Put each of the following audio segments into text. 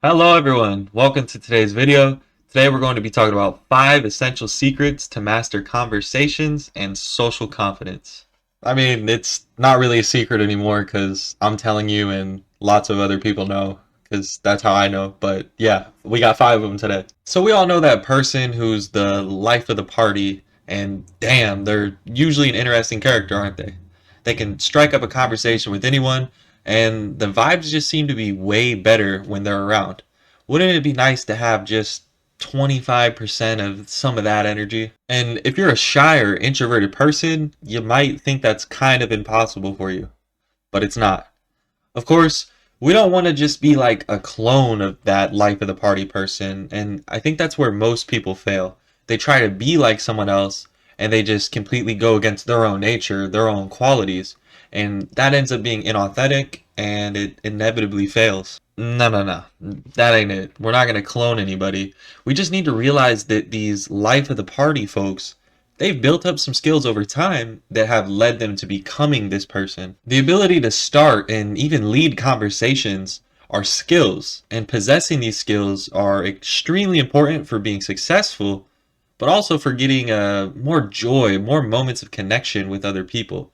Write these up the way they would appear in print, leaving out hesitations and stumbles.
Hello everyone, welcome to today's video. Today we're going to be talking about 5 essential secrets to master conversations and social confidence. I mean, it's not really a secret anymore because I'm telling you and lots of other people know because that's how I know. But yeah, we got 5 of them today. So we all know that person who's the life of the party, and damn, they're usually an interesting character, aren't they? They can strike up a conversation with anyone, and the vibes just seem to be way better when they're around. Wouldn't it be nice to have just 25% of some of that energy? And if you're a shy or introverted person, you might think that's kind of impossible for you, but it's not. Of course, we don't want to just be like a clone of that life of the party person, and I think that's where most people fail. They try to be like someone else, and they just completely go against their own nature, their own qualities, and that ends up being inauthentic, and it inevitably fails. No, no, no. That ain't it. We're not going to clone anybody. We just need to realize that these life of the party folks, they've built up some skills over time that have led them to becoming this person. The ability to start and even lead conversations are skills, and possessing these skills are extremely important for being successful, but also for getting more joy, more moments of connection with other people.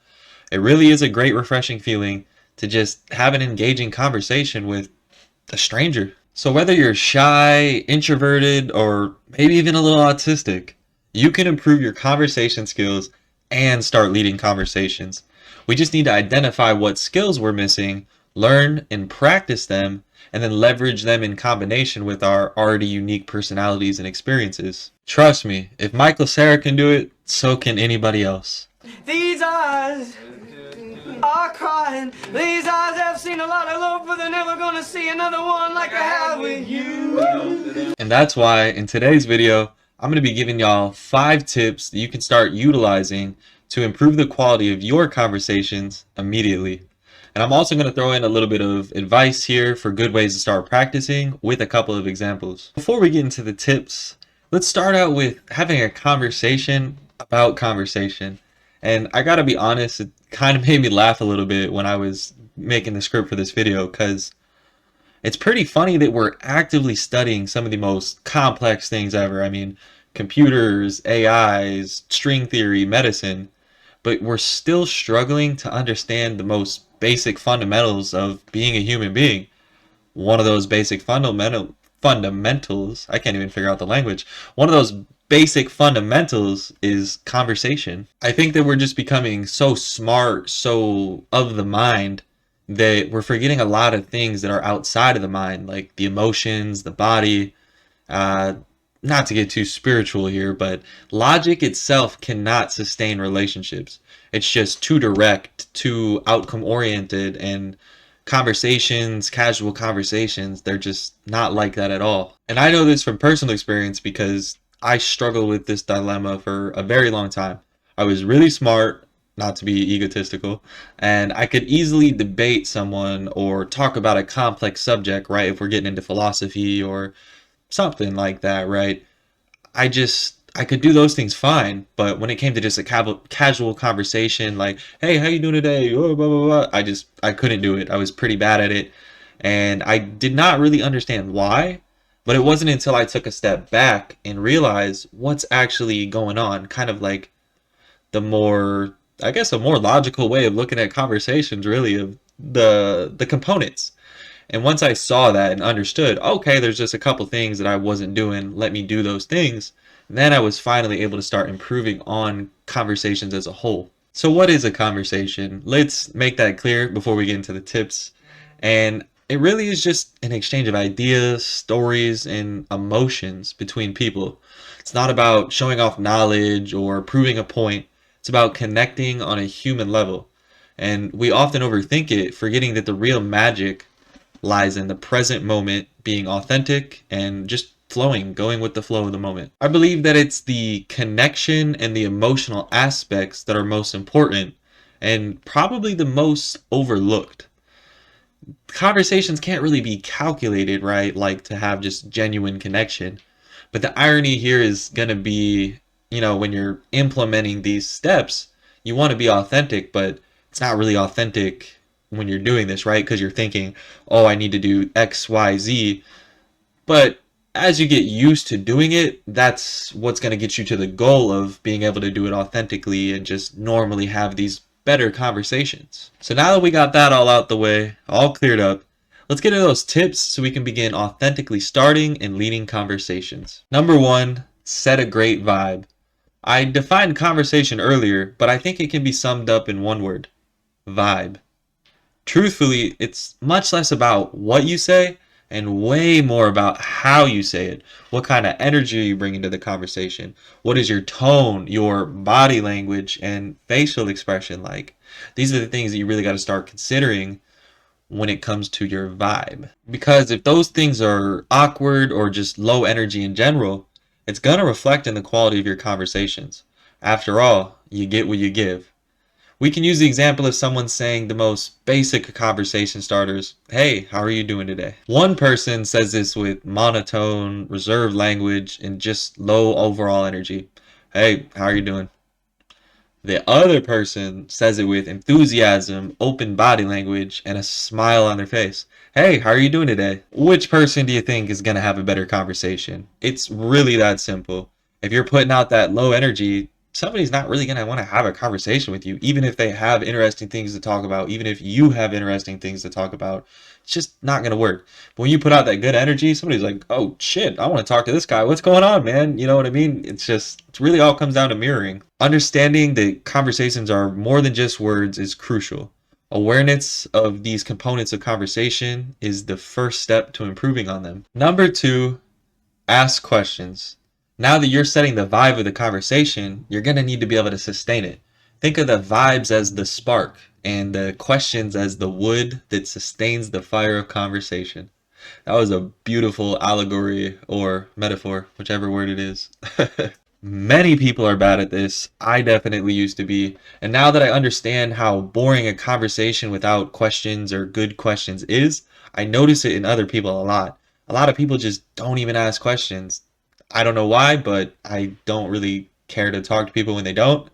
It really is a great, refreshing feeling to just have an engaging conversation with a stranger. So whether you're shy, introverted, or maybe even a little autistic, you can improve your conversation skills and start leading conversations. We just need to identify what skills we're missing, learn and practice them, and then leverage them in combination with our already unique personalities and experiences. Trust me, if Michael Cera can do it, so can anybody else. These eyes are crying. These eyes have seen a lot of love, but they're never gonna see another one like I have with you. And that's why in today's video, I'm going to be giving y'all 5 tips that you can start utilizing to improve the quality of your conversations immediately. And I'm also going to throw in a little bit of advice here for good ways to start practicing with a couple of examples. Before we get into the tips, let's start out with having a conversation about conversation. And I gotta be honest, it kind of made me laugh a little bit when I was making the script for this video because it's pretty funny that we're actively studying some of the most complex things ever. I mean, computers, AIs, string theory, medicine, but we're still struggling to understand the most basic fundamentals of being a human being. One of those basic fundamentals, I can't even figure out the language. One of those basic fundamentals is conversation. I think that we're just becoming so smart, so of the mind, that we're forgetting a lot of things that are outside of the mind, like the emotions, the body. Uh, Not to get too spiritual here, but logic itself cannot sustain relationships. It's just too direct, too outcome oriented, and conversations, casual conversations, they're just not like that at all. And I know this from personal experience because I struggled with this dilemma for a very long time. I was really smart, not to be egotistical, and I could easily debate someone or talk about a complex subject, right? If we're getting into philosophy or something like that, right? I could do those things fine, but when it came to just a casual conversation, like, "Hey, how you doing today?" Oh, blah blah blah. I couldn't do it. I was pretty bad at it, and I did not really understand why. But it wasn't until I took a step back and realized what's actually going on, kind of like the more, I guess, a more logical way of looking at conversations, really, of the components. And once I saw that and understood, okay, there's just a couple things that I wasn't doing, let me do those things, then I was finally able to start improving on conversations as a whole. So what is a conversation? Let's make that clear before we get into the tips. And it really is just an exchange of ideas, stories, and emotions between people. It's not about showing off knowledge or proving a point. It's about connecting on a human level. And we often overthink it, forgetting that the real magic lies in the present moment, being authentic and just flowing, going with the flow of the moment. I believe that it's the connection and the emotional aspects that are most important and probably the most overlooked. Conversations can't really be calculated, right? Like to have just genuine connection. But the irony here is going to be, when you're implementing these steps, you want to be authentic, but it's not really authentic when you're doing this, right? Because you're thinking, oh, I need to do X, Y, Z. But as you get used to doing it, that's what's going to get you to the goal of being able to do it authentically and just normally have these better conversations. So now that we got that all out the way, all cleared up, let's get into those tips so we can begin authentically starting and leading conversations. Number one, set a great vibe. I defined conversation earlier, but I think it can be summed up in one word: vibe. Truthfully, it's much less about what you say and way more about how you say it. What kind of energy you bring into the conversation? What is your tone, your body language, and facial expression like? These are the things that you really got to start considering when it comes to your vibe. Because if those things are awkward or just low energy in general, it's going to reflect in the quality of your conversations. After all, you get what you give. We can use the example of someone saying the most basic conversation starters: "Hey, how are you doing today?" One person says this with monotone, reserved language, and just low overall energy: "Hey, how are you doing?" The other person says it with enthusiasm, open body language, and a smile on their face: "Hey, how are you doing today?" Which person do you think is going to have a better conversation? It's really that simple. If you're putting out that low energy, somebody's not really going to want to have a conversation with you, even if they have interesting things to talk about, even if you have interesting things to talk about. It's just not going to work. But when you put out that good energy, somebody's like, "Oh shit, I want to talk to this guy. What's going on, man?" You know what I mean? It really all comes down to mirroring. Understanding that conversations are more than just words is crucial. Awareness of these components of conversation is the first step to improving on them. Number two, ask questions. Now that you're setting the vibe of the conversation, you're going to need to be able to sustain it. Think of the vibes as the spark and the questions as the wood that sustains the fire of conversation. That was a beautiful allegory or metaphor, whichever word it is. Many people are bad at this. I definitely used to be. And now that I understand how boring a conversation without questions or good questions is, I notice it in other people a lot. A lot of people just don't even ask questions. I don't know why, but I don't really care to talk to people when they don't.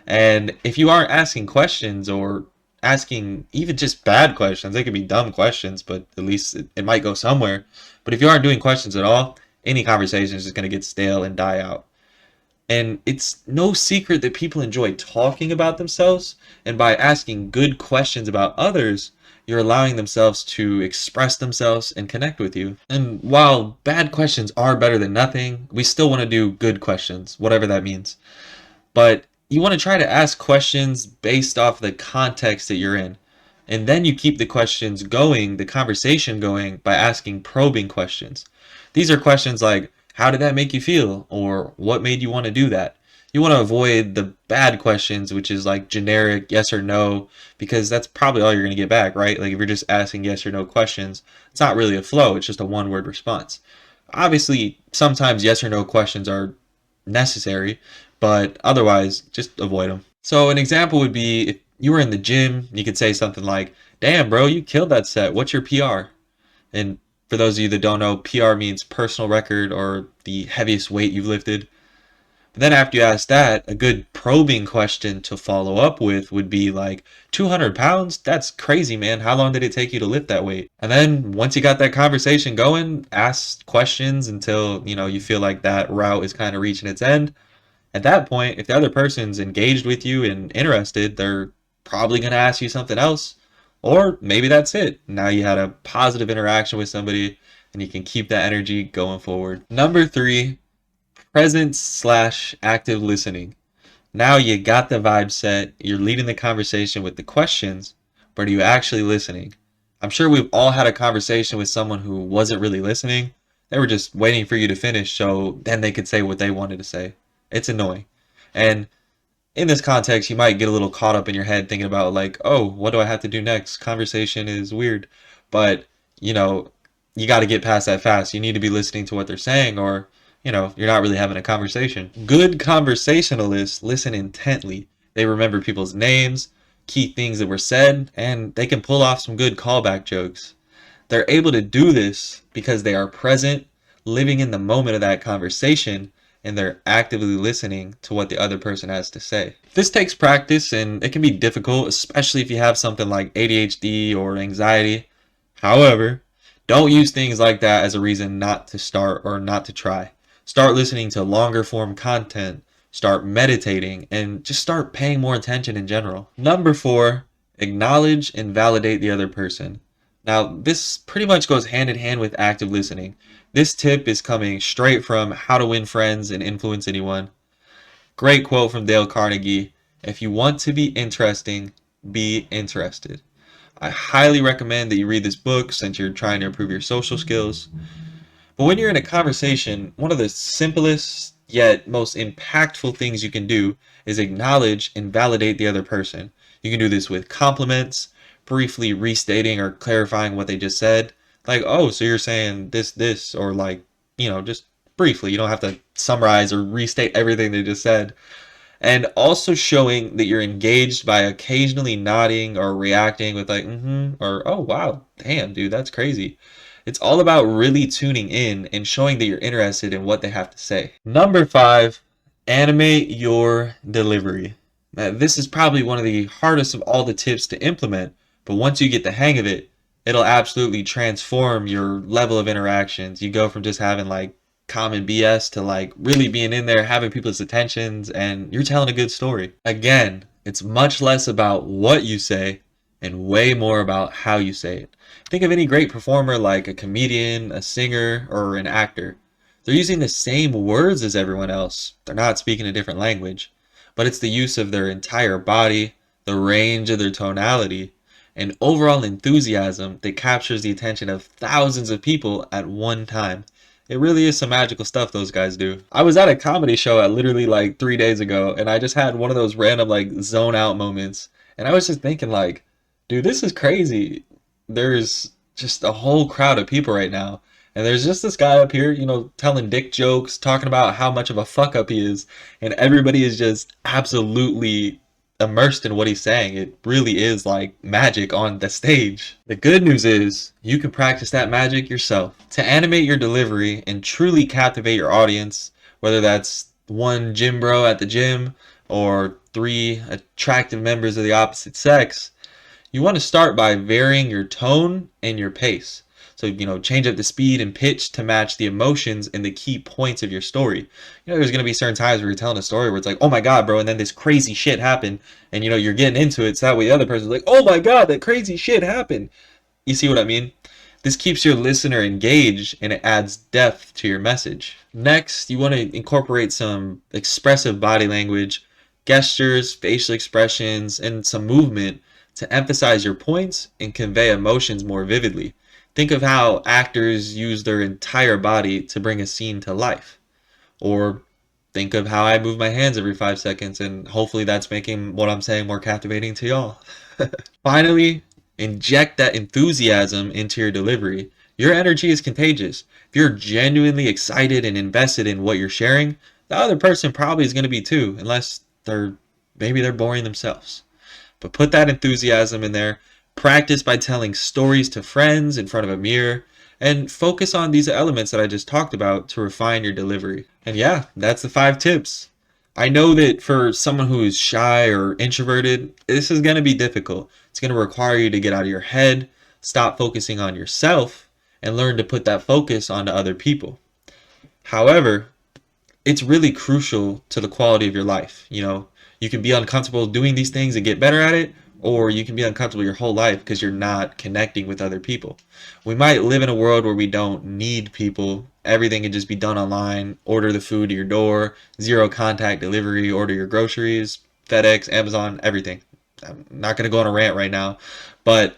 And if you aren't asking questions or asking even just bad questions, they could be dumb questions, but at least it might go somewhere. But if you aren't doing questions at all, any conversation is just going to get stale and die out. And it's no secret that people enjoy talking about themselves, and by asking good questions about others, you're allowing themselves to express themselves and connect with you. And while bad questions are better than nothing, we still want to do good questions, whatever that means. But you want to try to ask questions based off the context that you're in. And then you keep the questions going, the conversation going, by asking probing questions. These are questions like, "How did that make you feel?" Or "What made you want to do that?" You want to avoid the bad questions, which is like generic yes or no, because that's probably all you're going to get back, right? Like if you're just asking yes or no questions, it's not really a flow, it's just a one word response. Obviously, sometimes yes or no questions are necessary, but otherwise, just avoid them. So an example would be if you were in the gym, you could say something like, "Damn, bro, you killed that set. What's your PR?" And for those of you that don't know, PR means personal record or the heaviest weight you've lifted. But then after you ask that, a good probing question to follow up with would be like, 200 pounds? That's crazy, man. How long did it take you to lift that weight? And then once you got that conversation going, ask questions until, you feel like that route is kind of reaching its end. At that point, if the other person's engaged with you and interested, they're probably going to ask you something else. Or maybe that's it. Now you had a positive interaction with somebody and you can keep that energy going forward. Number three, presence slash active listening. Now you got the vibe set, you're leading the conversation with the questions, but are you actually listening? I'm sure we've all had a conversation with someone who wasn't really listening. They were just waiting for you to finish so then they could say what they wanted to say. It's annoying. And in this context, you might get a little caught up in your head thinking about like, "Oh, what do I have to do next? Conversation is weird." But, you know, you got to get past that fast. You need to be listening to what they're saying or, you're not really having a conversation. Good conversationalists listen intently. They remember people's names, key things that were said, and they can pull off some good callback jokes. They're able to do this because they are present, living in the moment of that conversation, and they're actively listening to what the other person has to say. This takes practice and it can be difficult, especially if you have something like ADHD or anxiety. However, Don't use things like that as a reason not to start or not to try. Start listening to longer form content, start meditating, and just start paying more attention in general. Number 4, acknowledge and validate the other person. Now, this pretty much goes hand in hand with active listening. This tip is coming straight from How to Win Friends and Influence Anyone. Great quote from Dale Carnegie. If you want to be interesting, be interested. I highly recommend that you read this book since you're trying to improve your social skills. But when you're in a conversation, one of the simplest yet most impactful things you can do is acknowledge and validate the other person. You can do this with compliments, briefly restating or clarifying what they just said. Like, oh, so you're saying this, or like, just briefly. You don't have to summarize or restate everything they just said. And also showing that you're engaged by occasionally nodding or reacting with like, or oh, wow, damn, dude, that's crazy. It's all about really tuning in and showing that you're interested in what they have to say. Number 5, animate your delivery. Now, this is probably one of the hardest of all the tips to implement, but once you get the hang of it, it'll absolutely transform your level of interactions. You go from just having like common BS to like really being in there, having people's attentions, and you're telling a good story. Again, it's much less about what you say and way more about how you say it. Think of any great performer like a comedian, a singer, or an actor. They're using the same words as everyone else. They're not speaking a different language, but it's the use of their entire body, the range of their tonality, and overall enthusiasm that captures the attention of thousands of people at one time. It really is some magical stuff those guys do. I was at a comedy show at literally like 3 days ago, and I just had one of those random like zone out moments. And I was just thinking like, dude, this is crazy. There's just a whole crowd of people right now. And there's just this guy up here, telling dick jokes, talking about how much of a fuck up he is. And everybody is just absolutely immersed in what he's saying. It really is like magic on the stage. The good news is you can practice that magic yourself. To animate your delivery and truly captivate your audience, whether that's one gym bro at the gym or 3 attractive members of the opposite sex, you want to start by varying your tone and your pace. So, change up the speed and pitch to match the emotions and the key points of your story. There's going to be certain times where you're telling a story where it's like, oh my God, bro, and then this crazy shit happened. And, you're getting into it. So that way the other person's like, oh my God, that crazy shit happened. You see what I mean? This keeps your listener engaged and it adds depth to your message. Next, you want to incorporate some expressive body language, gestures, facial expressions, and some movement to emphasize your points and convey emotions more vividly. Think of how actors use their entire body to bring a scene to life. Or think of how I move my hands every 5 seconds, and hopefully that's making what I'm saying more captivating to y'all. Finally, inject that enthusiasm into your delivery. Your energy is contagious. If you're genuinely excited and invested in what you're sharing, the other person probably is going to be too, unless maybe they're boring themselves. But put that enthusiasm in there. Practice by telling stories to friends in front of a mirror, and focus on these elements that I just talked about to refine your delivery. And yeah, that's the 5 tips. I know that for someone who is shy or introverted, this is going to be difficult. It's going to require you to get out of your head, stop focusing on yourself, and learn to put that focus onto other people. However, it's really crucial to the quality of your life. You can be uncomfortable doing these things and get better at it, or you can be uncomfortable your whole life because you're not connecting with other people. We might live in a world where we don't need people. Everything can just be done online. Order the food to your door, 0 contact delivery, order your groceries, FedEx, Amazon, everything. I'm not going to go on a rant right now, but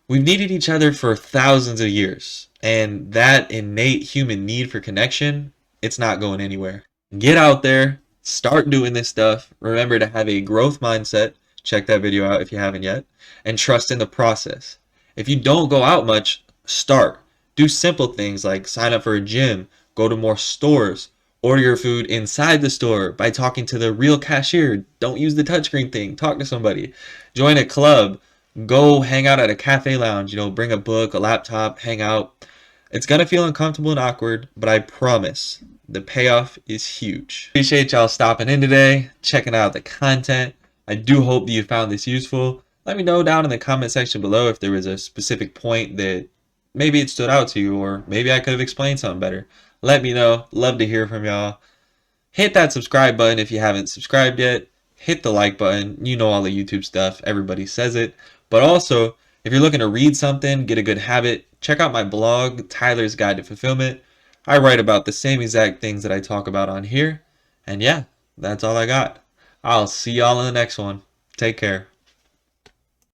we've needed each other for thousands of years. And that innate human need for connection, it's not going anywhere. Get out there, start doing this stuff. Remember to have a growth mindset. Check that video out if you haven't yet. And trust in the process. If you don't go out much, start. Do simple things like sign up for a gym, go to more stores, order your food inside the store by talking to the real cashier. Don't use the touchscreen thing. Talk to somebody. Join a club. Go hang out at a cafe lounge. Bring a book, a laptop, hang out. It's going to feel uncomfortable and awkward, but I promise the payoff is huge. Appreciate y'all stopping in today, checking out the content. I do hope that you found this useful. Let me know down in the comment section below if there was a specific point that maybe it stood out to you, or maybe I could have explained something better. Let me know. Love to hear from y'all. Hit that subscribe button if you haven't subscribed yet. Hit the like button. You know all the YouTube stuff. Everybody says it. But also, if you're looking to read something, get a good habit, check out my blog, Tyler's Guide to Fulfillment. I write about the same exact things that I talk about on here. And yeah, that's all I got. I'll see y'all in the next one. Take care.